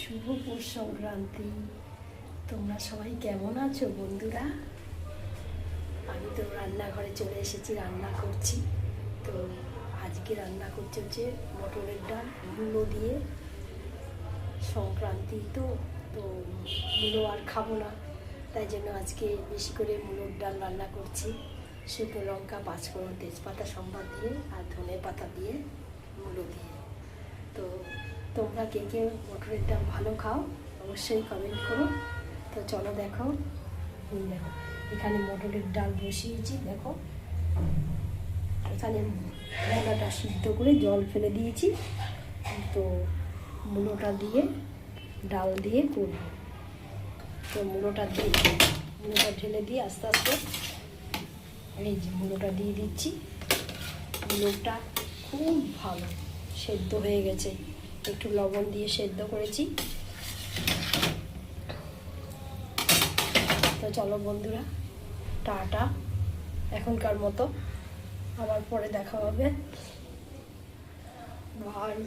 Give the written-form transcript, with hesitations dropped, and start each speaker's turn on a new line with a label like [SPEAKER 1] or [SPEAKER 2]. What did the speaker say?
[SPEAKER 1] শুভ পৌষ সংক্রান্তি। তোমরা সবাই কেমন আছো বন্ধুরা? আমি তো রান্নাঘরে চলে এসেছি, রান্না করছি। তো আজকে রান্না করছে হচ্ছে মটরের ডাল মূলো দিয়ে। সংক্রান্তি তো তো মূলো আর খাবো না, তাই জন্য আজকে বেশি করে মূলোর ডাল রান্না করছি। শুকনো লঙ্কা, পাঁচফোড়ন, তেজপাতা সম্বাদ দিয়ে আর ধনে পাতা দিয়ে, মূলো দিয়ে। তো তোমরা কে কে মটরের ডাল ভালো খাও অবশ্যই কমেন্ট করো। তো চলো দেখো, দেখো এখানে মটরের ডাল বসিয়েছি। দেখো এখানে মূলোটা সিদ্ধ করে জল ফেলে দিয়েছি। তো মূলোটা দিয়ে ডাল দিয়ে করব। তো মূলোটা ঢেলে দিয়ে আস্তে আস্তে এই যে মূলোটা দিয়ে দিচ্ছি। মূলোটা খুব ভালো সেদ্ধ হয়ে গেছে, একটু লবণ দিয়ে সেদ্ধ করেছি। তো চলো বন্ধুরা, টাটা এখনকার মতো, আবার পরে দেখা হবে। বাই।